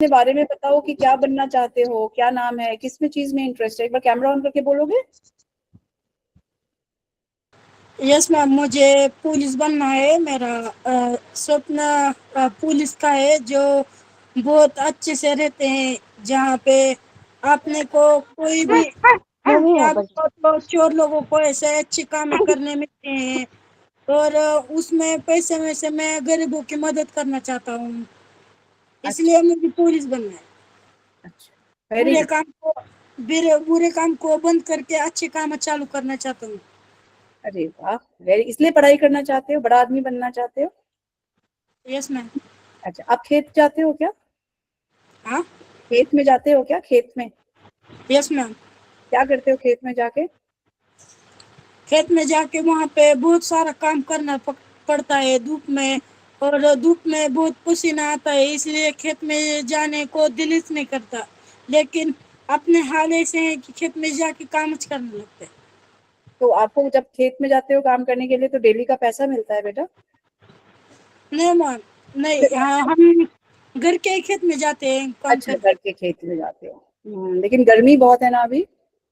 अपने बारे में बताओ कि क्या बनना चाहते हो, क्या नाम है, किस में चीज में इंटरेस्ट है, एक बार कैमरा ऑन करके बोलोगे? यस मैम, मुझे पुलिस बनना है। मेरा सपना पुलिस का है, जो बहुत अच्छे से रहते हैं, जहाँ पे आपने को कोई भी क्या तो चोर लोगों को ऐसे अच्छे काम करने मिलते हैं। और उसमें पैसे में से मैं गरीबों की मदद करना चाहता हूँ, अच्छा इसलिए मुझे पुलिस बनना है। अच्छा, वेरी बुरे गुड। काम को बुरे काम को बंद करके अच्छे काम चालू करना चाहता हूँ। अरे वाह, वेरी, इसलिए पढ़ाई करना चाहते हो, बड़ा आदमी बनना चाहते हो? Yes ma'am. अच्छा, आप खेत जाते हो क्या? हाँ। खेत में जाते हो क्या, खेत में? Yes ma'am. क्या करते हो खेत में जाके? खेत में जाके वहाँ पे बहुत सारा काम करना पड़ता है धूप में, और धूप में बहुत पसीना आता है, इसलिए खेत में जाने को दिल ही नहीं करता। लेकिन अपने हाल ऐसे हैं कि खेत में जाके काम करने लगते हैं। तो आपको जब खेत में जाते हो काम करने के लिए तो डेली का पैसा मिलता है बेटा? नहीं मैम, नहीं, हाँ, हम घर के ही खेत में जाते हैं काम अच्छा, करने। घर के खेत में जाते हो। लेकिन गर्मी बहुत है ना अभी,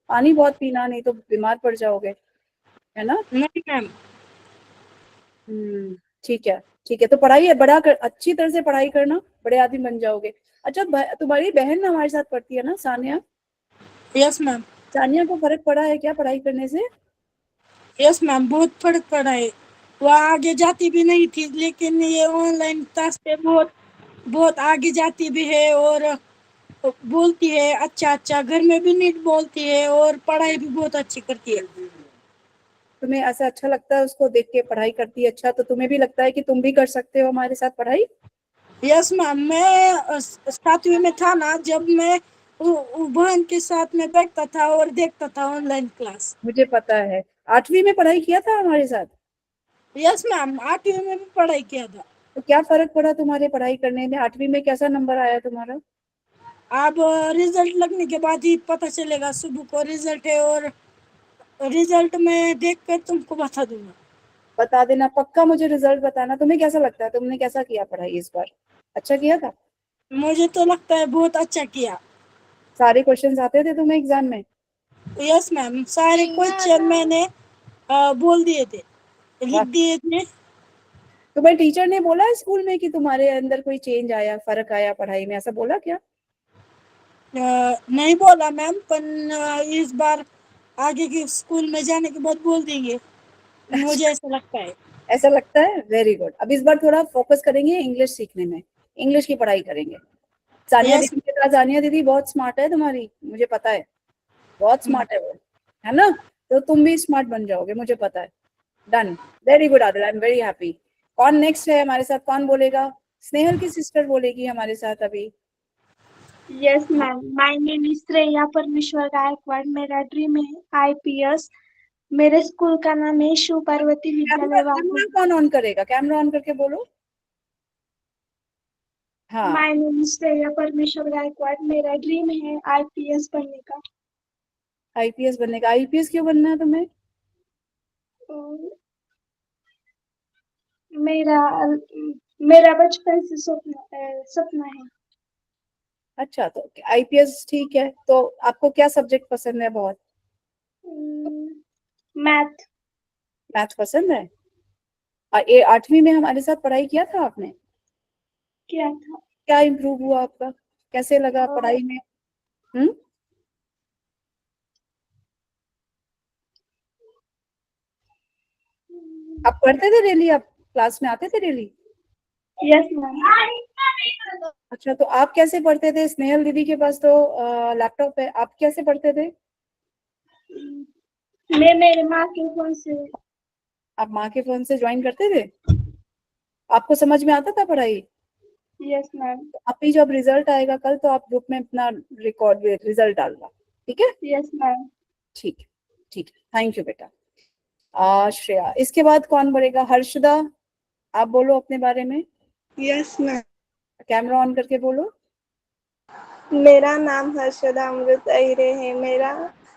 पानी बहुत पीना, नहीं तो बीमार पड़ जाओगे, है ना? नहीं मैम। हम्म, ठीक है। ठीक है, तो पढ़ाई है बड़ा अच्छी तरह से पढ़ाई करना, बड़े आदमी बन जाओगे। अच्छा, तुम्हारी बहन हमारे साथ पढ़ती है ना, सानिया? Yes ma'am. सानिया को फर्क पड़ा है क्या पढ़ाई करने से? यस मैम, बहुत फर्क पड़ा है। वह आगे जाती भी नहीं थी, लेकिन ये ऑनलाइन क्लास पे बहुत बहुत आगे जाती भी है, और बोलती है अच्छा अच्छा, घर में भी नीट बोलती है, और पढ़ाई भी बहुत अच्छी करती है। तुम्हें ऐसा अच्छा लगता है उसको देख के, पढ़ाई करती है अच्छा, तो तुम्हें भी लगता है कि तुम भी कर सकते हो हमारे साथ पढ़ाई? यस मैम, मैं 7वीं में था ना, जब मैं बहन के साथ में बैठता था और देखता था ऑनलाइन क्लास। मुझे पता है, 8वीं में पढ़ाई किया था हमारे साथ। यस मैम, 8वीं में भी पढ़ाई किया था। तो क्या फर्क पड़ा तुम्हारे पढ़ाई करने में? 8वीं में कैसा नंबर आया तुम्हारा? अब रिजल्ट लगने के बाद ही पता चलेगा, सुबह को रिजल्ट है, और रिजल्ट में देख कर तुमको बता दूंगा। बता देना पक्का, मुझे रिजल्ट बताना। तुम्हें कैसा लगता है, तुमने कैसा किया पढ़ाई इस बार? अच्छा किया था? मुझे तो लगता है बहुत अच्छा किया। सारे क्वेश्चंस आते थे तुम्हें एग्जाम में? यस मैम, सारे क्वेश्चन मैंने बोल दिए थे, लिख वाह। दिए थे। तुम्हें टीचर ने बोला स्कूल में कि तुम्हारे अंदर कोई चेंज आया, फर्क आया पढ़ाई में, ऐसा बोला क्या? नहीं बोला मैम, पर इस बार आगे के स्कूल में जाने के बाद बोल देंगे, मुझे अच्छा, ऐसा लगता है। ऐसा लगता है, वेरी गुड। अब इस बार थोड़ा फोकस करेंगे इंग्लिश सीखने में, इंग्लिश की पढ़ाई करेंगे। सानिया यस। दीदी के साथ, सानिया दीदी बहुत स्मार्ट है तुम्हारी, मुझे पता है, बहुत स्मार्ट है वो, है ना? तो तुम भी स्मार्ट बन जाओगे, मुझे पता है। Done. Very good Adil, I am very happy. कौन नेक्स्ट है हमारे साथ, कौन बोलेगा? स्नेहल की सिस्टर बोलेगी हमारे साथ अभी। Yes ma'am, my name is Shreya परमेश्वर गायकवाड़। मेरा ड्रीम है आईपीएस। मेरे स्कूल का नाम है शिव पार्वती कैमरा विद्यालय कैमरा वाघोली। कौन ऑन करेगा, कैमरा ऑन करके बोलो। हाँ। माय नेम इज श्रेया परमेश्वर गायकवाड़। मेरा ड्रीम है आईपीएस बनने का। आईपीएस बनने का? आईपीएस क्यों बनना है तुम्हें? और मेरा मेरा बचपन से सपना है। अच्छा, तो आईपीएस ठीक है, तो आपको क्या सब्जेक्ट पसंद है बहुत? मैथ। मैथ पसंद है? ये 8वीं में हमारे साथ पढ़ाई किया था आपने? क्या था? क्या इम्प्रूव हुआ आपका, कैसे लगा और पढ़ाई में? हम्म। आप पढ़ते थे डेली, आप क्लास में आते थे डेली? Yes ma'am. अच्छा, तो आप कैसे पढ़ते थे? स्नेहल दीदी के पास तो लैपटॉप है, आप कैसे पढ़ते थे? मैं मेरे माँ के फोन से। आप माँ के फोन से ज्वाइन करते थे? आपको समझ में आता था पढ़ाई? Yes ma'am. तो अभी जब रिजल्ट आएगा कल, तो आप ग्रुप में अपना रिकॉर्ड रिजल्ट डालना, ठीक है? Yes ma'am. ठीक है। ठीक है, थैंक यू बेटा। श्रेया, इसके बाद कौन बोलेगा? हर्षदा, आप बोलो अपने बारे में, यस मैम। कैमरा ऑन करके बोलो। मेरा नाम हर्षदा अमृत अहिरे है। मेरा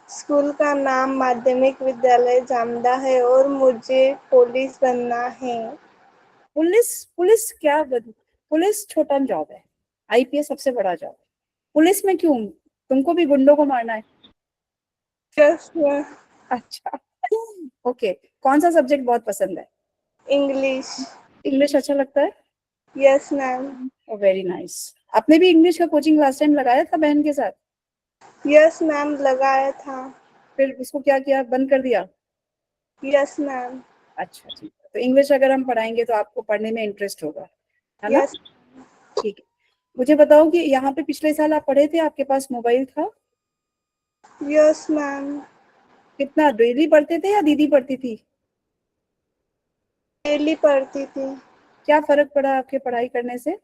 स्कूल का नाम माध्यमिक विद्यालय जामदा है, और मुझे पुलिस बनना है। पुलिस? पुलिस क्या पुलिस छोटा जॉब आईपीएस सबसे बड़ा जॉब। पुलिस में क्यों? तुमको भी गुंडों को मारना है? Yes ma'am. अच्छा ओके। कौन सा सब्जेक्ट बहुत पसंद है? इंग्लिश। इंग्लिश अच्छा लगता है? Yes ma'am. Very nice. आपने भी इंग्लिश का कोचिंग लास्ट टाइम लगाया था बहन के साथ? यस मैम, लगाया था। फिर उसको क्या किया, बंद कर दिया? Yes ma'am. अच्छा ठीक है, तो इंग्लिश अगर हम पढ़ाएंगे तो आपको पढ़ने में इंटरेस्ट होगा, है ना? यस। ठीक है। मुझे बताओ कि यहाँ पे पिछले साल आप पढ़े थे, आपके पास मोबाइल था? Yes ma'am. कितना डेली पढ़ते थे या दीदी पढ़ती थी? डेली पढ़ती थी। क्या फर्क पड़ा आपके पढ़ाई करने से?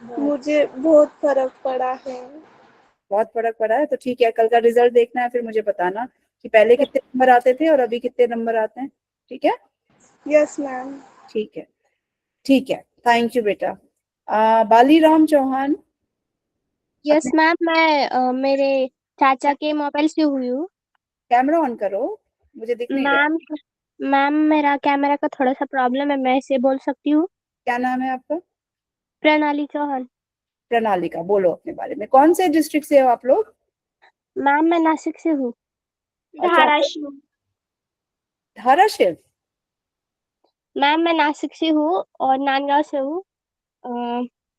मुझे बहुत फर्क पड़ा है। बहुत फर्क पड़ा है, तो ठीक है, कल का रिजल्ट देखना है, फिर मुझे बताना कि पहले कितने नंबर आते थे और अभी कितने नंबर आते हैं। ठीक है? Yes ma'am. ठीक है, ठीक है, थैंक यू बेटा। बालीराम चौहान। यस अपने मैम, मैं मेरे चाचा के मोबाइल से हुई हूँ। कैमरा ऑन करो, मुझे दिख नहीं रहा। मैम मैम मेरा कैमरा का थोड़ा सा प्रॉब्लम है, मैं इसे बोल सकती हूँ। क्या नाम है आपका? प्रणाली चौहान। प्रणालिका, बोलो अपने बारे में। कौन से डिस्ट्रिक्ट से हो आप लोग? मैम मैं नासिक से हूँ। अच्छा, धाराशिव। धाराशिव। मैम मैं नासिक से हूँ और नांदगांव से हूँ। अ,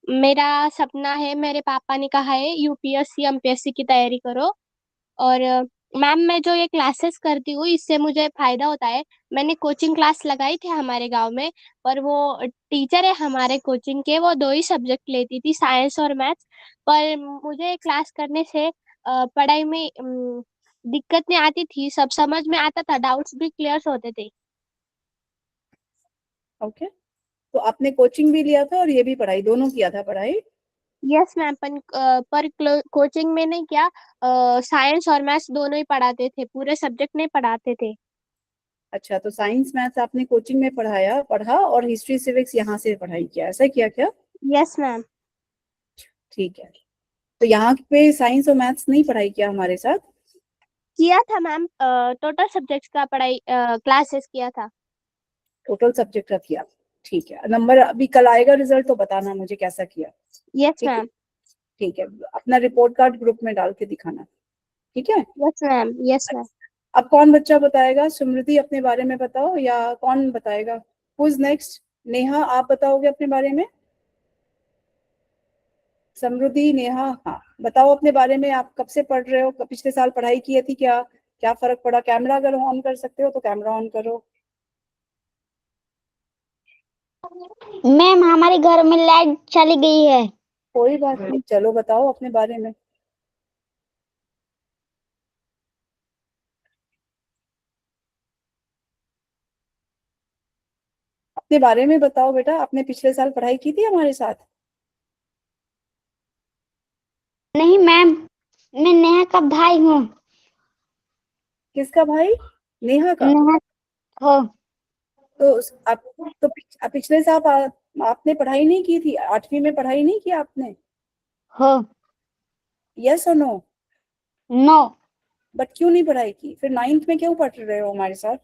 मेरा सपना है, मेरे पापा ने कहा है यूपीएससी एमपीएससी की तैयारी करो। और मैम मैं जो ये क्लासेस करती हूँ इससे मुझे फायदा होता है। मैंने कोचिंग क्लास लगाई थी हमारे गांव में, पर वो टीचर है हमारे कोचिंग के, वो दो ही सब्जेक्ट लेती थी, साइंस और मैथ्स। पर मुझे क्लास करने से पढ़ाई में दिक्कत नहीं आती थी, सब समझ में आता था, डाउट्स भी क्लियर होते थे। ओके, तो आपने कोचिंग भी लिया था और ये भी पढ़ाई, दोनों किया था पढ़ाई? यस मैम, पर कोचिंग में नहीं किया, साइंस और मैथ्स दोनों ही पढ़ाते थे, पूरे सब्जेक्ट नहीं पढ़ाते थे। अच्छा, तो साइंस मैथ्स आपने कोचिंग में पढ़ा और हिस्ट्री सिविक्स यहाँ से पढ़ाई किया, ऐसा किया क्या? Yes ma'am. ठीक है, तो यहाँ पे साइंस और मैथ्स नहीं पढ़ाई किया हमारे साथ? किया था मैम, टोटल सब्जेक्ट्स का पढ़ाई क्लासेस किया था। टोटल सब्जेक्ट का किया। ठीक है, नंबर अभी कल आएगा रिजल्ट, तो बताना मुझे कैसा किया। यस ठीक है, मैम। ठीक है, अपना रिपोर्ट कार्ड ग्रुप में डाल के दिखाना। ठीक है? Yes ma'am. Yes ma'am. अब कौन बच्चा बताएगा? स्मृति अपने बारे में बताओ, या कौन बताएगा? Who is next? नेहा, आप बताओगे अपने बारे में? समृद्धि, नेहा, हाँ बताओ अपने बारे में। आप कब से पढ़ रहे हो? पिछले साल पढ़ाई की थी क्या? क्या फर्क पड़ा? कैमरा अगर ऑन कर सकते हो तो कैमरा ऑन करो। मैम हमारे घर में लाइट चली गई है। कोई बात नहीं, चलो बताओ अपने बारे में। अपने बारे में बताओ बेटा, आपने पिछले साल पढ़ाई की थी हमारे साथ? नहीं मैम, मैं नेहा का भाई हूँ। किसका भाई? नेहा का? नेहा हो। तो आप तो पिछले साल आपने पढ़ाई नहीं की थी? 8वीं में पढ़ाई नहीं की आपने? हो। यस और नो? नो। बट क्यों नहीं पढ़ाई की? फिर 9th में क्यों पढ़ रहे हो हमारे साथ?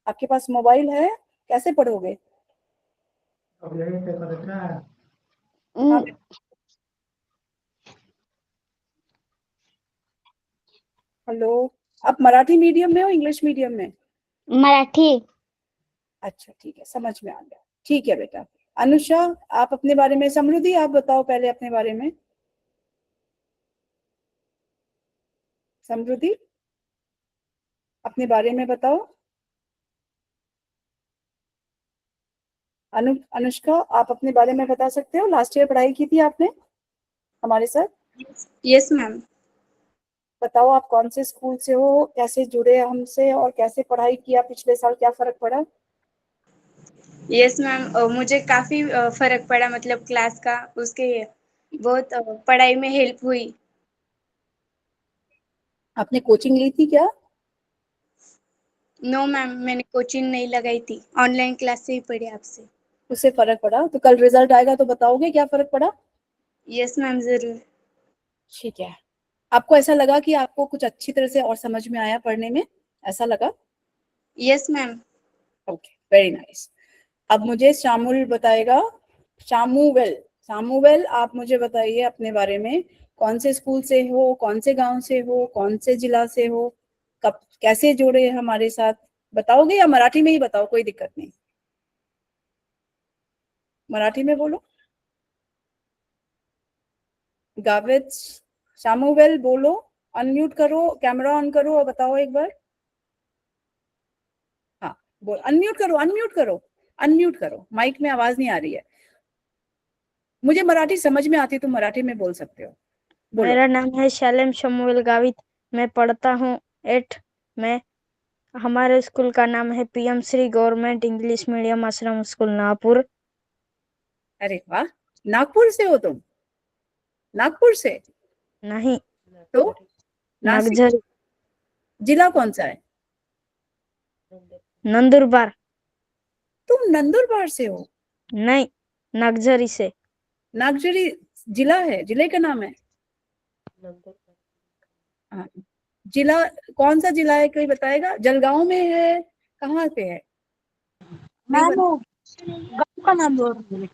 आपके पास मोबाइल है, कैसे पढ़ोगे? हाँ, हेलो, आप मराठी मीडियम में हो इंग्लिश मीडियम में? मराठी। अच्छा ठीक है, समझ में आ गया। ठीक है बेटा। अनुषा, आप अपने बारे में। समृद्धि, आप बताओ पहले अपने बारे में। समृद्धि, अपने बारे में बताओ। अनुष्का, आप अपने बारे में बता सकते हो? लास्ट ईयर पढ़ाई की थी आपने हमारे साथ? Yes ma'am. बताओ आप कौन से स्कूल से हो, कैसे जुड़े हमसे, और कैसे पढ़ाई किया पिछले साल, क्या फर्क पड़ा? यस मैम, मुझे काफ़ी फर्क पड़ा, मतलब क्लास का उसके बहुत पढ़ाई में हेल्प हुई। आपने कोचिंग ली थी क्या? नो मैम, मैंने कोचिंग नहीं लगाई थी, ऑनलाइन क्लास से ही पढ़ी आपसे। उससे फर्क पड़ा, तो कल रिजल्ट आएगा तो बताओगे क्या फर्क पड़ा? यस मैम, ज़रूर। ठीक है। आपको ऐसा लगा कि आपको कुछ अच्छी तरह से और समझ में आया पढ़ने में? ऐसा लगा? Yes ma'am. Okay, very nice. अब मुझे शामुल बताएगा। शामुवेल, सामुवेल, आप मुझे बताइए अपने बारे में, कौन से स्कूल से हो, कौन से गांव से हो, कौन से जिला से हो, कब कैसे जुड़े हमारे साथ, बताओगे या मराठी में ही बताओ, कोई दिक्कत नहीं, मराठी में बोलो। गावित, सामुवेल बोलो, अनम्यूट करो, कैमरा ऑन करो और बताओ एक बार। हाँ बोल, अनम्यूट करो, अनम्यूट करो, अनम्यूट करो, माइक में आवाज नहीं आ रही है। मुझे मराठी समझ में आती, तुम मराठी में बोल सकते हो, बोलो। मेरा नाम है शालेम शमुएल गावित। मैं पढ़ता हूँ 8 में। हमारे स्कूल का नाम है PM Shri government English medium आश्रम स्कूल नागपुर। अरे वाह, नागपुर से हो तुम? नागपुर से? नहीं, तो नासिक। नगझरी, जिला कौन सा है? नंदुरबार। तुम नंदुरबार से हो? नहीं, नगझरी से। नागजरी जिला है, जिले का नाम है? हाँ, जिला कौन सा जिला है, कोई बताएगा? जलगांव में है, कहाँ पे है? नहीं मैम वो गाँव का नाम बोल रही हूँ।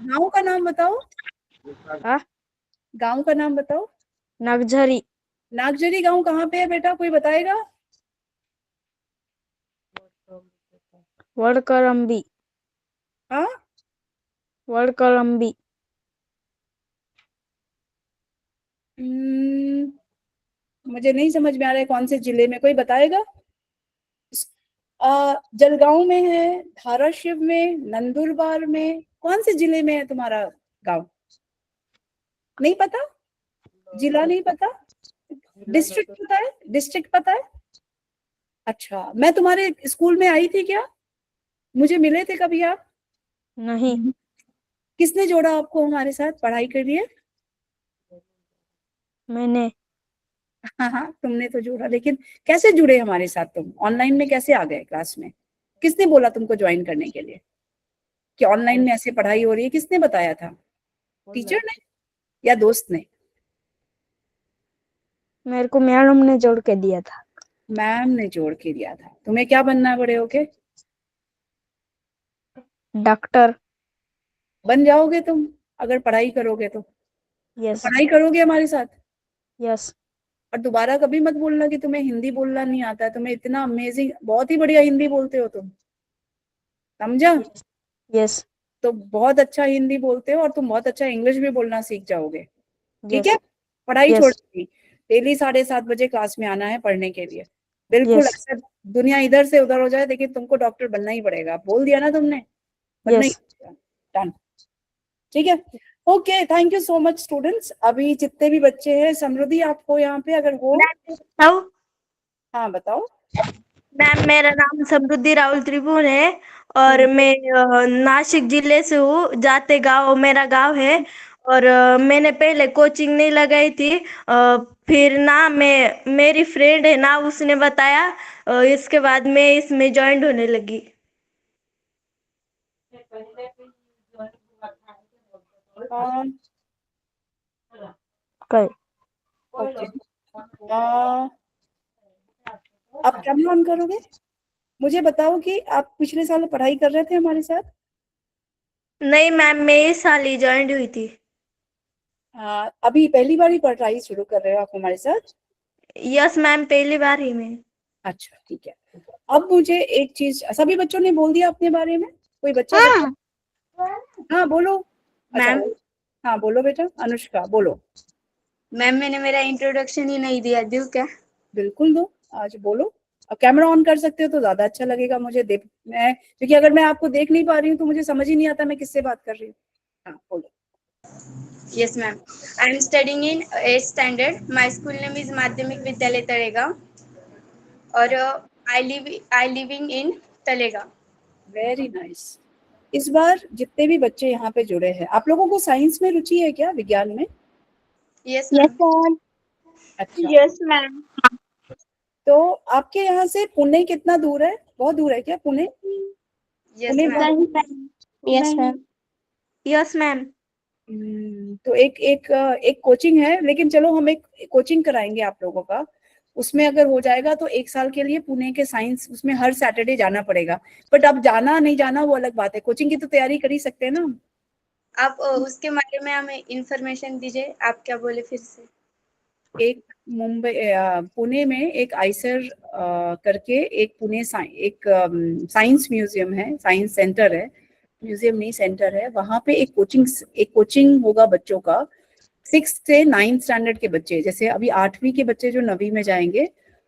गांव का नाम बताओ, हाँ, गांव का नाम बताओ। नगझरी। नागजरी गांव कहाँ पे है बेटा, कोई बताएगा? वडकरंबी। हाँ, वडकरंबी। मुझे नहीं समझ में आ रहा है कौन से जिले में, कोई बताएगा? जलगांव में है, धाराशिव में, नंदुरबार में, कौन से जिले में है तुम्हारा गांव? नहीं पता? जिला नहीं पता? डिस्ट्रिक्ट पता है? डिस्ट्रिक्ट पता है? अच्छा, मैं तुम्हारे स्कूल में आई थी क्या? मुझे मिले थे कभी आप? नहीं, किसने जोड़ा आपको हमारे साथ पढ़ाई के लिए? मैंने। हाँ हाँ, तुमने तो जोड़ा, लेकिन कैसे जुड़े हमारे साथ? तुम ऑनलाइन में कैसे आ गए क्लास में? किसने बोला तुमको ज्वाइन करने के लिए, कि ऑनलाइन में ऐसे पढ़ाई हो रही है? किसने बताया था? टीचर ने या दोस्त ने? मेरे को मैडम ने जोड़ के दिया था। मैम ने जोड़ के दिया था। तुम्हें क्या बनना है बड़े होके? डॉक्टर। बन जाओगे तुम अगर पढ़ाई करोगे तो यस। पढ़ाई करोगे हमारे साथ। यस। और दोबारा कभी मत बोलना कि तुम्हें हिंदी बोलना नहीं आता है, तुम्हें इतना अमेजिंग, बहुत ही बढ़िया हिंदी बोलते हो तुम, समझा? यस। तो बहुत अच्छा हिंदी बोलते हो और तुम बहुत अच्छा इंग्लिश भी बोलना सीख जाओगे, ठीक है? यस। पढ़ाई छोड़ यस। दी, डेली 7:30 बजे क्लास में आना है पढ़ने के लिए। बिल्कुल, यस। अक्सर दुनिया इधर से उधर हो जाए लेकिन तुमको डॉक्टर बनना ही पड़ेगा, बोल दिया ना तुमने, बनना ही यस। पड़ेगा। डन, ठीक है? Okay, thank you so much students. अभी जितने भी बच्चे हैं, समृद्धि आपको यहाँ पे अगर हो, हाँ बताओ। मैम, मेरा नाम समृद्धि राहुल त्रिभुवन है और मैं नासिक जिले से हूँ। जाते गांव मेरा गांव है और मैंने पहले कोचिंग नहीं लगाई थी। फिर ना मेरी फ्रेंड है ना, उसने बताया। इसके बाद मैं इसमें ज्वाइन होने लगी। ओके, आप कैमरा ऑन करोगे? मुझे बताओ कि आप पिछले साल पढ़ाई कर रहे थे हमारे साथ? नहीं मैम, मैं इस साल ही ज्वाइन हुई थी। अभी पहली बार ही पढ़ाई शुरू कर रहे हो आप हमारे साथ? यस मैम, पहली बार ही मैं। अच्छा, ठीक है। अब मुझे एक चीज, सभी बच्चों ने बोल दिया अपने बारे में? कोई बच्चा हाँ बोलो। अच्छा, मैम। हाँ बोलो बेटा, अनुष्का बोलो। मैम, मैंने मेरा इंट्रोडक्शन ही नहीं दिया, दूं क्या? बिल्कुल दो, आज बोलो। अब कैमरा ऑन कर सकते हो तो ज्यादा अच्छा लगेगा मुझे देख, मैं क्योंकि अगर मैं आपको देख नहीं पा रही हूँ तो मुझे समझ ही नहीं आता मैं किससे बात कर रही हूँ। हाँ बोलो। Yes, ma'am. I am studying in 8th standard. My school name is माध्यमिक विद्यालय तळेगाव और I living in Talegaon. Very nice. इस बार जितने भी बच्चे यहाँ पे जुड़े हैं, आप लोगों को साइंस में रुचि है क्या, विज्ञान में? Yes yes ma'am. मैम। अच्छा, यस मैम। तो आपके यहाँ से पुणे कितना दूर है? बहुत दूर है क्या Pune? Yes Pune ma'am. Yes ma'am. Yes ma'am. तो एक कोचिंग है, लेकिन चलो हम एक कोचिंग कराएंगे आप लोगों का। उसमें अगर हो जाएगा तो 1 साल के लिए पुणे के साइंस, उसमें हर सैटरडे जाना पड़ेगा। बट अब जाना नहीं जाना वो अलग बात है, कोचिंग की तो तैयारी कर ही सकते हैं ना हम। आप उसके बारे में हमें इंफॉर्मेशन दीजिए। आप क्या बोले फिर से? एक पुणे में एक आइसर करके एक एक साइंस म्यूजियम है, साइंस सेंटर है, म्यूजियम नहीं सेंटर है। वहां पे एक कोचिंग होगा बच्चों का। 6th से 9th स्टैंडर्ड के बच्चे, जैसे अभी 8वीं के बच्चे जो 9वीं में जाएंगे,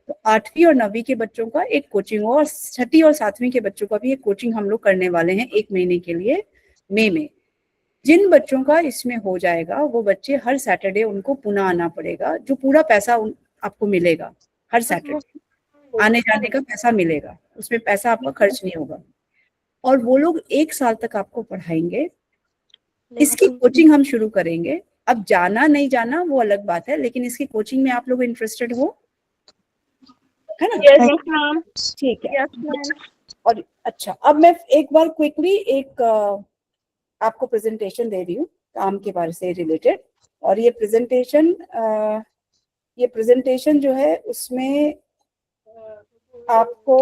तो 8वीं और 9वीं के बच्चों का एक कोचिंग हो, और 6ठी और 7वीं के बच्चों का भी एक कोचिंग हम लोग करने वाले हैं 1 महीने के लिए, मई में। जिन बच्चों का इसमें हो जाएगा वो बच्चे हर सैटरडे उनको पुणे आना पड़ेगा, जो पूरा पैसा आपको मिलेगा। हर सैटरडे आने जाने का पैसा मिलेगा, उसमें पैसा आपका खर्च नहीं होगा, और वो लोग 1 साल तक आपको पढ़ाएंगे। इसकी कोचिंग हम शुरू करेंगे। अब जाना नहीं जाना वो अलग बात है, लेकिन इसकी कोचिंग में आप लोग इंटरेस्टेड हो, है ना? Yes ma'am. ठीक है। Yes ma'am. और अच्छा, अब मैं एक बार क्विकली एक आपको प्रेजेंटेशन दे रही हूँ काम के बारे से रिलेटेड। और ये प्रेजेंटेशन जो है उसमें आपको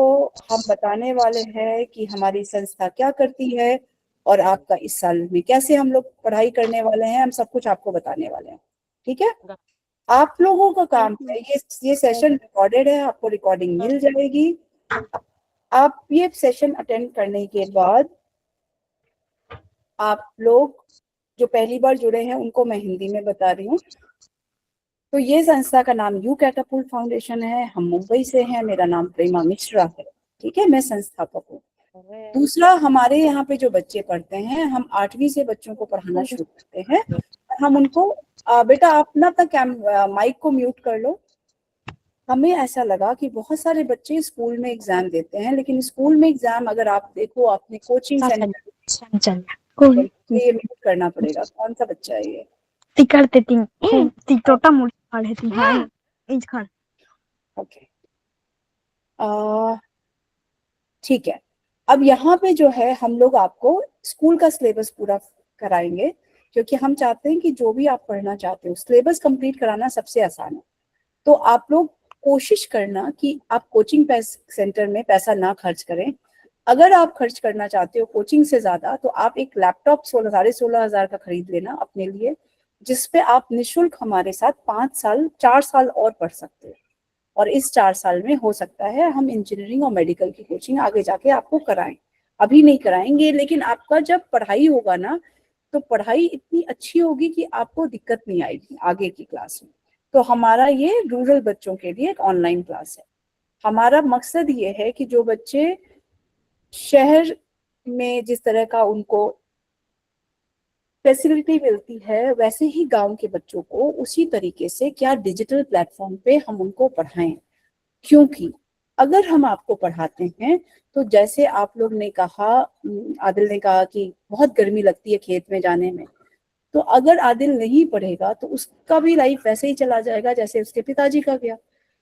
हम बताने वाले हैं कि हमारी संस्था क्या करती है, और आपका इस साल में कैसे हम लोग पढ़ाई करने वाले हैं, हम सब कुछ आपको बताने वाले हैं। ठीक है? आप लोगों का काम है, ये सेशन रिकॉर्डेड है, आपको रिकॉर्डिंग मिल जाएगी। आप ये सेशन अटेंड करने के बाद आप लोग जो पहली बार जुड़े हैं उनको मैं हिंदी में बता रही हूँ। तो ये संस्था का नाम यू कैटापुल्ट फाउंडेशन है, हम मुंबई से हैं, मेरा नाम प्रेमा मिश्रा है। ठीक है, मैं संस्थापक हूँ। दूसरा, हमारे यहाँ पे जो बच्चे पढ़ते हैं, हम 8वीं से बच्चों को पढ़ाना शुरू करते हैं। हम उनको बेटा आप ना अपना माइक को म्यूट कर लो। हमें ऐसा लगा कि बहुत सारे बच्चे स्कूल में एग्जाम देते हैं, लेकिन स्कूल में एग्जाम अगर आप देखो अपने कोचिंग सेंटर, ये म्यूट करना पड़ेगा। कौन सा बच्चा है ये? ओके, ठीक है। अब यहाँ पे जो है हम लोग आपको स्कूल का सिलेबस पूरा कराएंगे, क्योंकि हम चाहते हैं कि जो भी आप पढ़ना चाहते हो, सिलेबस कंप्लीट कराना सबसे आसान है। तो आप लोग कोशिश करना कि आप कोचिंग सेंटर में पैसा ना खर्च करें। अगर आप खर्च करना चाहते हो कोचिंग से ज्यादा, तो आप एक लैपटॉप 16,500 का खरीद लेना अपने लिए, जिसपे आप निःशुल्क हमारे साथ 4 साल और पढ़ सकते हो। और इस 4 साल में हो सकता है हम इंजीनियरिंग और मेडिकल की कोचिंग आगे जाके आपको कराएं। अभी नहीं कराएंगे, लेकिन आपका जब पढ़ाई होगा ना, तो पढ़ाई इतनी अच्छी होगी कि आपको दिक्कत नहीं आएगी आगे की क्लास में। तो हमारा ये रूरल बच्चों के लिए एक ऑनलाइन क्लास है। हमारा मकसद ये है कि जो बच्चे शहर में जिस तरह का उनको फैसिलिटी मिलती है, वैसे ही गांव के बच्चों को उसी तरीके से क्या डिजिटल प्लेटफॉर्म पे हम उनको पढ़ाएं। क्योंकि अगर हम आपको पढ़ाते हैं, तो जैसे आप लोग ने कहा, आदिल ने कहा कि बहुत गर्मी लगती है खेत में जाने में, तो अगर आदिल नहीं पढ़ेगा तो उसका भी लाइफ वैसे ही चला जाएगा जैसे उसके पिताजी का गया।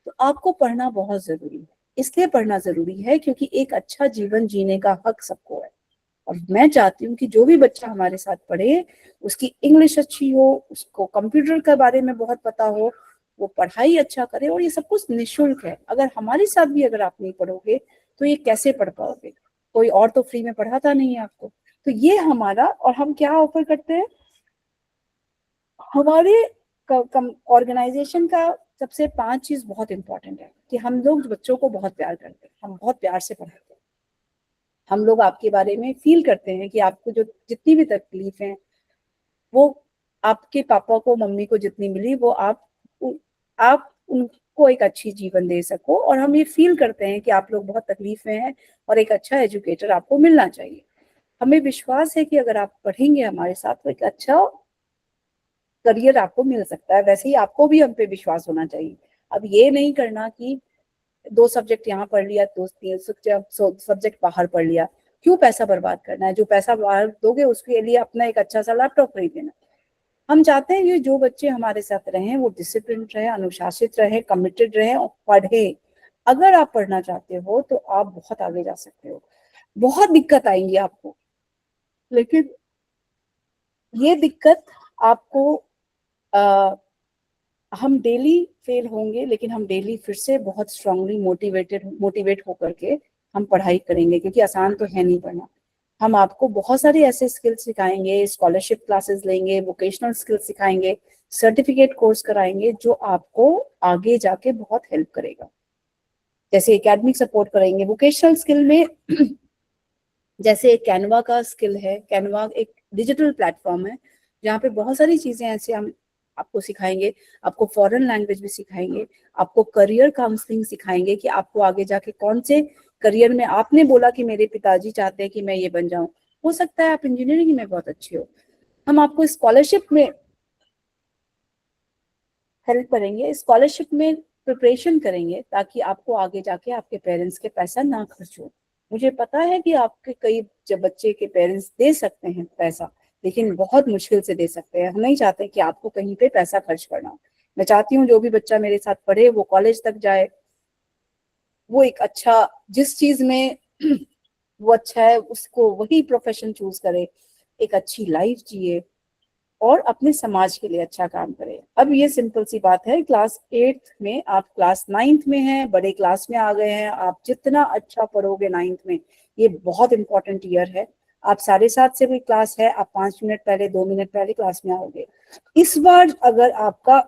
तो आपको पढ़ना बहुत जरूरी है। इसलिए पढ़ना जरूरी है क्योंकि एक अच्छा जीवन जीने का हक सबको है। और मैं चाहती हूँ कि जो भी बच्चा हमारे साथ पढ़े, उसकी इंग्लिश अच्छी हो, उसको कंप्यूटर के बारे में बहुत पता हो, वो पढ़ाई अच्छा करे, और ये सब कुछ निःशुल्क है। अगर हमारे साथ भी अगर आप नहीं पढ़ोगे तो ये कैसे पढ़ पाओगे? कोई और तो फ्री में पढ़ाता नहीं है आपको। तो ये हमारा, और हम क्या ऑफर करते हैं, हमारे ऑर्गेनाइजेशन का सबसे 5 चीज बहुत इंपॉर्टेंट है कि हम लोग बच्चों को बहुत प्यार करते हैं, हम बहुत प्यार से पढ़ाते हैं। हम लोग आपके बारे में फील करते हैं कि आपको जो जितनी भी तकलीफ है, वो आपके पापा को मम्मी को जितनी मिली, वो आप उनको एक अच्छी जीवन दे सको। और हम ये फील करते हैं कि आप लोग बहुत तकलीफ में हैं और एक अच्छा एजुकेटर आपको मिलना चाहिए। हमें विश्वास है कि अगर आप पढ़ेंगे हमारे साथ तो एक अच्छा करियर आपको मिल सकता है। वैसे ही आपको भी हम पे विश्वास होना चाहिए। अब ये नहीं करना कि 2 सब्जेक्ट यहाँ पढ़ लिया, 2-3 सब्जेक्ट बाहर पढ़ लिया। क्यों पैसा बर्बाद करना है? जो पैसा बाहर दोगे उसके लिए अपना एक अच्छा सा लैपटॉप खरीद लेना। हम चाहते हैं कि जो बच्चे हमारे साथ रहें वो डिसिप्लिन रहे, अनुशासित रहे, कमिटेड रहे और पढ़े। अगर आप पढ़ना चाहते हो तो आप बहुत आगे जा सकते हो। बहुत दिक्कत आएंगी आपको, लेकिन ये दिक्कत आपको हम डेली फेल होंगे, लेकिन हम डेली फिर से बहुत स्ट्रांगली मोटिवेट होकर के हम पढ़ाई करेंगे, क्योंकि आसान तो है नहीं पढ़ना। हम आपको बहुत सारे ऐसे स्किल्स सिखाएंगे, स्कॉलरशिप क्लासेस लेंगे, वोकेशनल स्किल्स सिखाएंगे, सर्टिफिकेट कोर्स कराएंगे जो आपको आगे जाके बहुत हेल्प करेगा। जैसे एकेडमिक सपोर्ट करेंगे, वोकेशनल स्किल में जैसे एक कैनवा का स्किल है। कैनवा एक डिजिटल प्लेटफॉर्म है जहाँ पे बहुत सारी चीजें ऐसे हम आपको सिखाएंगे। आपको फॉरेन लैंग्वेज भी सिखाएंगे, आपको करियर काउंसलिंग सिखाएंगे कि आपको आगे जाके कौन से करियर में, आपने बोला कि मेरे पिताजी चाहते हैं कि मैं ये बन जाऊं, हो सकता है आप इंजीनियरिंग में बहुत अच्छे हो, हम आपको स्कॉलरशिप में हेल्प करेंगे, स्कॉलरशिप में प्रिपरेशन करेंगे ताकि आपको आगे जाके आपके पेरेंट्स के पैसा ना खर्च हो। मुझे पता है कि आपके कई जब बच्चे के पेरेंट्स दे सकते हैं पैसा, लेकिन बहुत मुश्किल से दे सकते हैं। हम नहीं चाहते कि आपको कहीं पे पैसा खर्च करना हो। मैं चाहती हूँ जो भी बच्चा मेरे साथ पढ़े वो कॉलेज तक जाए, वो एक अच्छा, जिस चीज में वो अच्छा है उसको वही प्रोफेशन चूज करे, एक अच्छी लाइफ जिए और अपने समाज के लिए अच्छा काम करे। अब ये सिंपल सी बात है, क्लास 8th में, आप क्लास 9th में हैं, बड़े क्लास में आ गए हैं, आप जितना अच्छा पढ़ोगे 9th में, ये बहुत इंपॉर्टेंट ईयर है। आप 7:30 से भी क्लास है, आप 5 मिनट पहले 2 मिनट पहले क्लास में आओगे। इस बार अगर आपका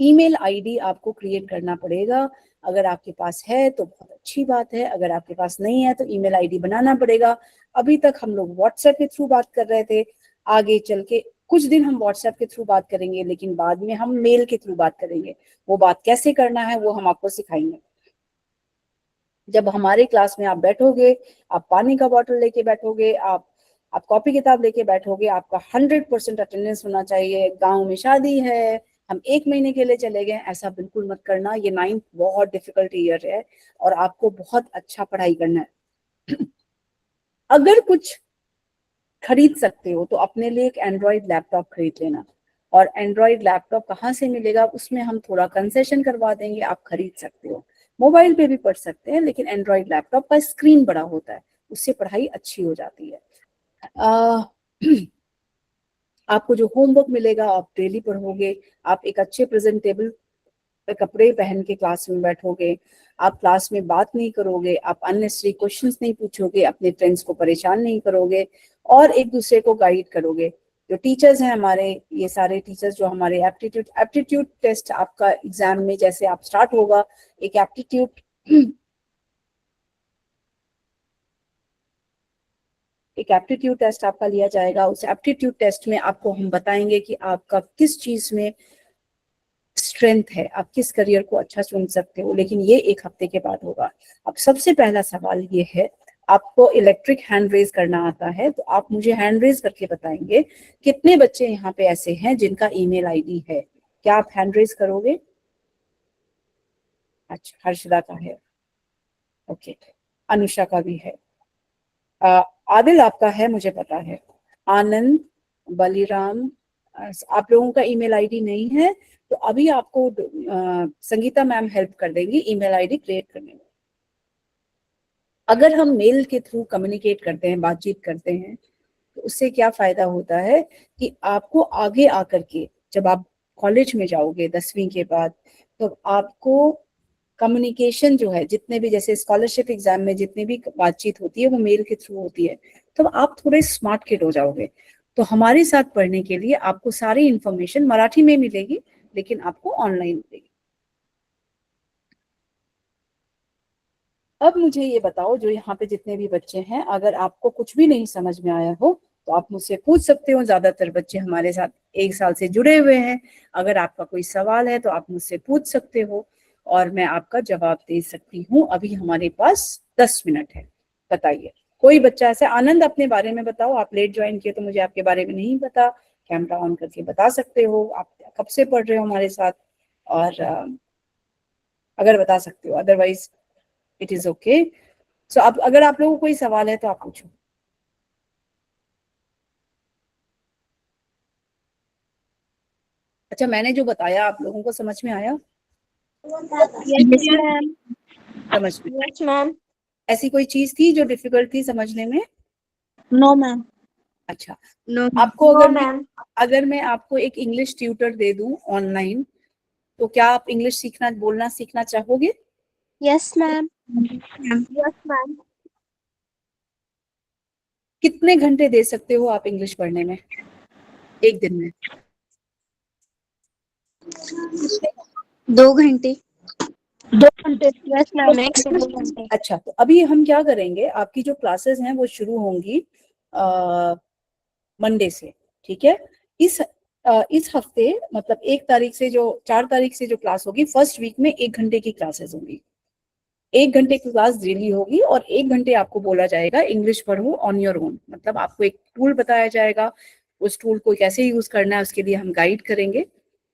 ईमेल आईडी आपको क्रिएट करना पड़ेगा, अगर आपके पास है तो बहुत अच्छी बात है, अगर आपके पास नहीं है तो ईमेल आईडी बनाना पड़ेगा। अभी तक हम लोग व्हाट्सएप के थ्रू बात कर रहे थे, आगे चल के कुछ दिन हम व्हाट्सएप के थ्रू बात करेंगे, लेकिन बाद में हम मेल के थ्रू बात करेंगे। वो बात कैसे करना है वो हम आपको सिखाएंगे। जब हमारे क्लास में आप बैठोगे, आप पानी का बॉटल लेके बैठोगे, आप कॉपी किताब लेके बैठोगे, आपका 100% अटेंडेंस होना चाहिए। गांव में शादी है, हम 1 महीने के लिए चले गए, ऐसा बिल्कुल मत करना। ये 9th बहुत डिफिकल्ट ईयर है और आपको बहुत अच्छा पढ़ाई करना है। अगर कुछ खरीद सकते हो तो अपने लिए एक एंड्रॉइड लैपटॉप खरीद लेना, और एंड्रॉइड लैपटॉप कहाँ से मिलेगा उसमें हम थोड़ा कंसेशन करवा देंगे, आप खरीद सकते हो। मोबाइल पे भी पढ़ सकते हैं, लेकिन एंड्रॉइड लैपटॉप का स्क्रीन बड़ा होता है, उससे पढ़ाई अच्छी हो जाती है। आपको जो होमवर्क मिलेगा आप डेली पढ़ोगे, आप एक अच्छे प्रेजेंटेबल कपड़े पहन के क्लास में बैठोगे, आप क्लास में बात नहीं करोगे, आप अननेसेसरी क्वेश्चंस नहीं पूछोगे, अपने फ्रेंड्स को परेशान नहीं करोगे और एक दूसरे को गाइड करोगे। जो टीचर्स हैं हमारे, ये सारे टीचर्स जो हमारे एप्टीट्यूड टेस्ट आपका एग्जाम में जैसे आप स्टार्ट होगा, एक एप्टीट्यूड टेस्ट आपका लिया जाएगा। उस एप्टीट्यूड टेस्ट में आपको हम बताएंगे कि आपका किस चीज में स्ट्रेंथ है, आप किस करियर को अच्छा चुन सकते हो, लेकिन ये 1 हफ्ते के बाद होगा। अब सबसे पहला सवाल ये है, आपको इलेक्ट्रिक हैंड रेज करना आता है तो आप मुझे हैंड रेज करके बताएंगे कितने बच्चे यहाँ पे ऐसे हैं जिनका ईमेल आईडी है। क्या आप हैंड रेज करोगे? अच्छा, हर्षदा का है, ओके, अनुषा का भी है, आदिल आपका है, मुझे पता है, आनंद, बलिराम, आप लोगों का ईमेल आईडी नहीं है तो अभी आपको संगीता मैम हेल्प कर देंगी ईमेल आईडी क्रिएट करने में। अगर हम मेल के थ्रू कम्युनिकेट करते हैं, बातचीत करते हैं, तो उससे क्या फायदा होता है कि आपको आगे आकर के जब आप कॉलेज में जाओगे 10वीं के बाद, तो आपको कम्युनिकेशन जो है, जितने भी जैसे स्कॉलरशिप एग्जाम में जितनी भी बातचीत होती है वो मेल के थ्रू होती है, तो आप थोड़े स्मार्ट किड हो जाओगे। तो हमारे साथ पढ़ने के लिए आपको सारी इंफॉर्मेशन मराठी में मिलेगी, लेकिन आपको ऑनलाइन मिलेगी। अब मुझे ये बताओ, जो यहाँ पे जितने भी बच्चे हैं, अगर आपको कुछ भी नहीं समझ में आया हो तो आप मुझसे पूछ सकते हो। ज्यादातर बच्चे हमारे साथ 1 साल से जुड़े हुए हैं, अगर आपका कोई सवाल है तो आप मुझसे पूछ सकते हो और मैं आपका जवाब दे सकती हूँ। अभी हमारे पास 10 मिनट है, बताइए कोई बच्चा ऐसा। आनंद, अपने बारे में बताओ, आप लेट ज्वाइन किए तो मुझे आपके बारे में नहीं पता, कैमरा ऑन करके बता सकते हो आप कब से पढ़ रहे हो हमारे साथ, और अगर बता सकते हो, अदरवाइज इट इज ओके। सो अब अगर आप लोगों को कोई सवाल है तो आप पूछो। अच्छा, मैंने जो बताया आप लोगों को समझ में आया? Yes ma'am. समझ में? Yes ma'am. ऐसी कोई चीज थी जो डिफिकल्ट थी समझने में? No ma'am. अच्छा, नो आपको मैम। अगर मैं आपको एक इंग्लिश ट्यूटर दे दूं ऑनलाइन, तो क्या आप इंग्लिश बोलना सीखना चाहोगे? Yes ma'am. Yes ma'am. कितने घंटे दे सकते हो आप इंग्लिश पढ़ने में एक दिन में? 2 घंटे। 2 घंटे। यस मैम, 1 से 2 घंटे। अच्छा, तो अभी हम क्या करेंगे, आपकी जो क्लासेस हैं वो शुरू होंगी मंडे से, ठीक है? इस हफ्ते मतलब 1 तारीख से, जो 4 तारीख से जो क्लास होगी, फर्स्ट वीक में 1 घंटे की क्लासेस होंगी। 1 घंटे की क्लास डेली होगी और 1 घंटे आपको बोला जाएगा इंग्लिश पढ़ो ऑन योर ओन। मतलब आपको एक टूल बताया जाएगा, उस टूल को कैसे यूज करना है उसके लिए हम गाइड करेंगे,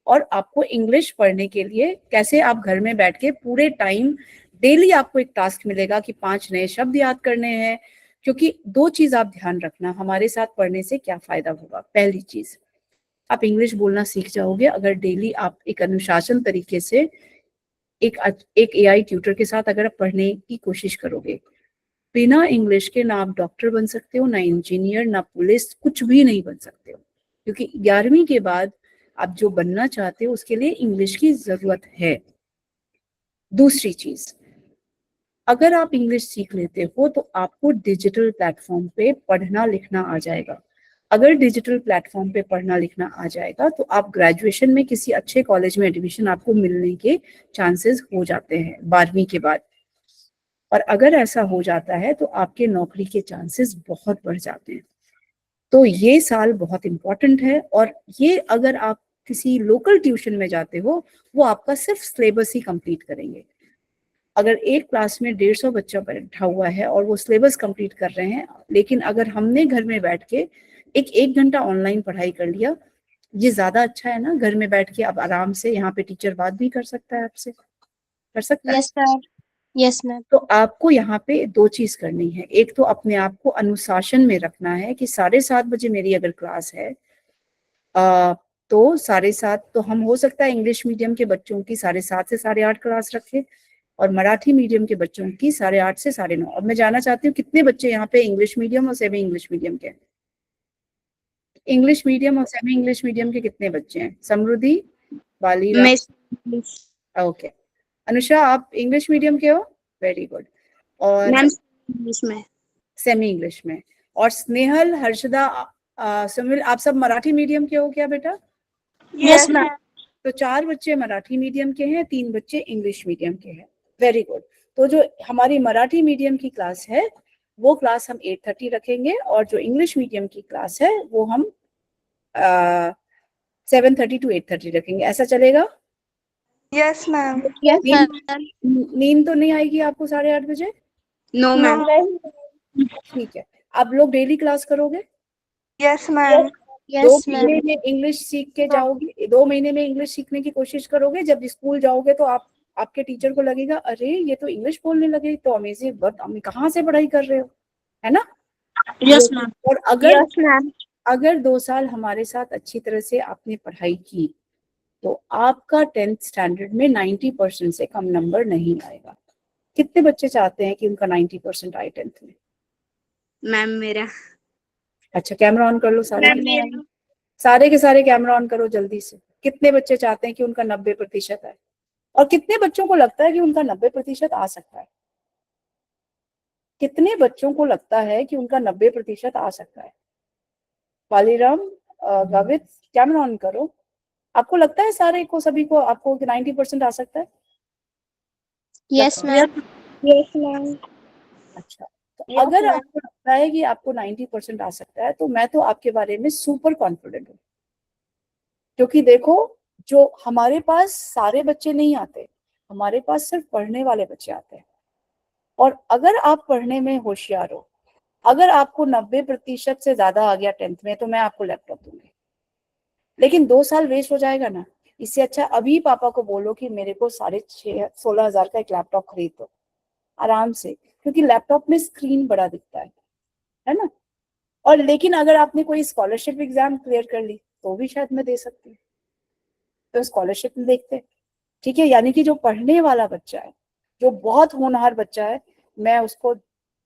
और आपको इंग्लिश पढ़ने के लिए कैसे आप घर में बैठ के पूरे टाइम डेली आपको एक टास्क मिलेगा कि 5 नए शब्द याद करने हैं। क्योंकि 2 चीज आप ध्यान रखना, हमारे साथ पढ़ने से क्या फायदा होगा। पहली चीज, आप इंग्लिश बोलना सीख जाओगे अगर डेली आप एक अनुशासन तरीके से एक एआई ट्यूटर के साथ अगर आप पढ़ने की कोशिश करोगे। बिना इंग्लिश के ना आप डॉक्टर बन सकते हो, ना इंजीनियर, ना पुलिस, कुछ भी नहीं बन सकते हो, क्योंकि 11वीं के बाद आप जो बनना चाहते हो उसके लिए इंग्लिश की जरूरत है। दूसरी चीज, अगर आप इंग्लिश सीख लेते हो तो आपको डिजिटल प्लेटफॉर्म पे पढ़ना लिखना आ जाएगा। अगर डिजिटल प्लेटफॉर्म पे पढ़ना लिखना आ जाएगा तो आप ग्रेजुएशन में किसी अच्छे कॉलेज में एडमिशन आपको मिलने के चांसेस हो जाते हैं 12वीं के बाद। और अगर ऐसा हो जाता है तो आपके नौकरी के चांसेस बहुत बढ़ जाते हैं। तो ये साल बहुत इंपॉर्टेंट है, और ये अगर आप किसी लोकल ट्यूशन में जाते हो वो आपका सिर्फ सिलेबस ही कंप्लीट करेंगे। अगर एक क्लास में 150 बच्चा बैठा हुआ है और वो सिलेबस कंप्लीट कर रहे हैं, लेकिन अगर हमने घर में बैठ के एक घंटा ऑनलाइन पढ़ाई कर लिया, ये ज्यादा अच्छा है ना। घर में बैठ के आप आराम से, यहाँ पे टीचर बात भी कर सकता है आपसे, कर सकता है। Yes sir, yes ma'am. तो आपको यहाँ पे 2 चीज करनी है। एक तो अपने आप को अनुशासन में रखना है कि 7:30 बजे मेरी अगर क्लास है तो 7:30, तो हम हो सकता है इंग्लिश मीडियम के बच्चों की 7:30 से 8:30 क्लास रखें और मराठी मीडियम के बच्चों की 8:30 से 9:30। और मैं जानना चाहती हूँ कितने बच्चे यहाँ पे इंग्लिश मीडियम और सेमी इंग्लिश मीडियम के? इंग्लिश मीडियम और सेमी इंग्लिश मीडियम के कितने बच्चे हैं? समृद्धि, बालीरा, ओके। अनुषा, आप इंग्लिश मीडियम के हो? Very good. और मैम इंग्लिश में। सेमी इंग्लिश में। और स्नेहल, हर्षदा, सुमिल, आप सब मराठी मीडियम के हो क्या बेटा? Yes ma'am. तो 4 बच्चे मराठी मीडियम के हैं, 3 बच्चे इंग्लिश मीडियम के हैं। Very good. तो जो हमारी मराठी मीडियम की क्लास है वो क्लास हम 8:30 रखेंगे, और जो इंग्लिश मीडियम की क्लास है वो हम 7:30 to 8:30 रखेंगे। ऐसा चलेगा? Yes ma'am. Yes sir. नींद तो नहीं आएगी आपको 8:30 बजे? No ma'am. ठीक है। आप लोग डेली क्लास करोगे? Yes ma'am. 2 yes ma'am. महीने में इंग्लिश सीख के जाओगे, 2 महीने में इंग्लिश सीखने की कोशिश करोगे। जब स्कूल जाओगे तो आपके टीचर को लगेगा अरे ये तो इंग्लिश बोलने लगे, तो अमेजिंग, बहुत, हम कहाँ से पढ़ाई कर रहे हो, है ना? Yes ma'am. और अगर 2 साल हमारे साथ अच्छी तरह से आपने पढ़ाई की तो आपका 10th स्टैंडर्ड में 90% से कम नंबर नहीं आएगा। कितने बच्चे चाहते हैं कि उनका 90% आए 10th में? मैम मेरा। अच्छा, कैमरा ऑन कर लो सारे के सारे कैमरा ऑन करो जल्दी से। कितने बच्चे चाहते हैं कि उनका 90% आए? और कितने बच्चों को लगता है कि उनका 90% आ सकता है? कितने बच्चों को लगता है कि उनका 90% आ सकता है? वालीराम, गावित, कैमरा ऑन करो। आपको लगता है सारे को, सभी को, आपको 90% आ सकता है? Yes ma'am. Yes ma'am. अच्छा, तो अगर आपको लगता है कि आपको 90% आ सकता है तो मैं तो आपके बारे में सुपर कॉन्फिडेंट हूँ। क्योंकि देखो, जो हमारे पास सारे बच्चे नहीं आते, हमारे पास सिर्फ पढ़ने वाले बच्चे आते हैं। और अगर आप पढ़ने में होशियार हो, अगर आपको 90% से ज्यादा आ गया 10th में, तो मैं आपको लैपटॉप दूंगी। लेकिन 2 साल वेस्ट हो जाएगा ना। इससे अच्छा अभी पापा को बोलो कि मेरे को 16,500 का एक लैपटॉप खरीद दो, आराम से, क्योंकि लैपटॉप में स्क्रीन बड़ा दिखता है ना? और लेकिन अगर आपने कोई स्कॉलरशिप एग्जाम क्लियर कर ली तो भी शायद मैं दे सकती हूँ, तो स्कॉलरशिप में देखते हैं, ठीक है? यानी कि जो पढ़ने वाला बच्चा है, जो बहुत होनहार बच्चा है, मैं उसको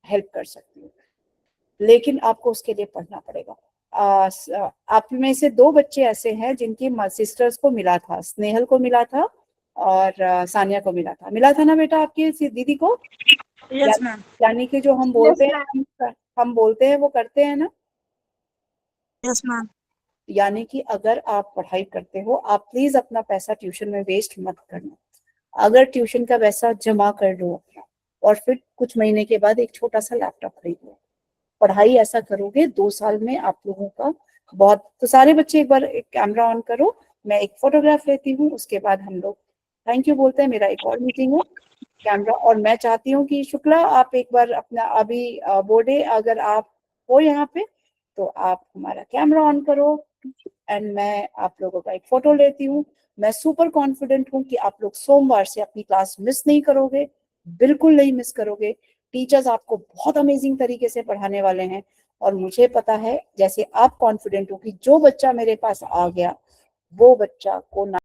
हेल्प कर सकती हूँ, लेकिन आपको उसके लिए पढ़ना पड़ेगा। आप में से 2 बच्चे ऐसे हैं जिनकी सिस्टर्स को मिला था, स्नेहल को मिला था और सानिया को मिला था ना बेटा, आपकी दीदी को? Yes ma'am. यानी कि जो हम बोलते हैं हम बोलते हैं वो करते हैं ना। Yes ma'am. यानी कि अगर आप पढ़ाई करते हो, आप प्लीज अपना पैसा ट्यूशन में वेस्ट मत करना। अगर ट्यूशन का पैसा जमा कर लो और फिर कुछ महीने के बाद एक छोटा सा लैपटॉप खरीद लो। पढ़ाई ऐसा करोगे 2 साल में आप लोगों का बहुत। तो सारे बच्चे एक बार एक कैमरा ऑन करो, मैं एक फोटोग्राफ लेती हूँ, उसके बाद हम लोग थैंक यू बोलते हैं। मेरा एक और मीटिंग है कैमरा, और मैं चाहती हूँ कि शुक्ला आप एक बार अपना अभी बोर्डे अगर आप हो यहाँ पे तो आप हमारा कैमरा ऑन करो एंड मैं आप लोगों का एक फोटो लेती हूँ। मैं सुपर कॉन्फिडेंट हूँ कि आप लोग सोमवार से अपनी क्लास मिस नहीं करोगे, बिल्कुल नहीं मिस करोगे। टीचर्स आपको बहुत अमेजिंग तरीके से पढ़ाने वाले हैं और मुझे पता है जैसे आप कॉन्फिडेंट हो कि जो बच्चा मेरे पास आ गया वो बच्चा को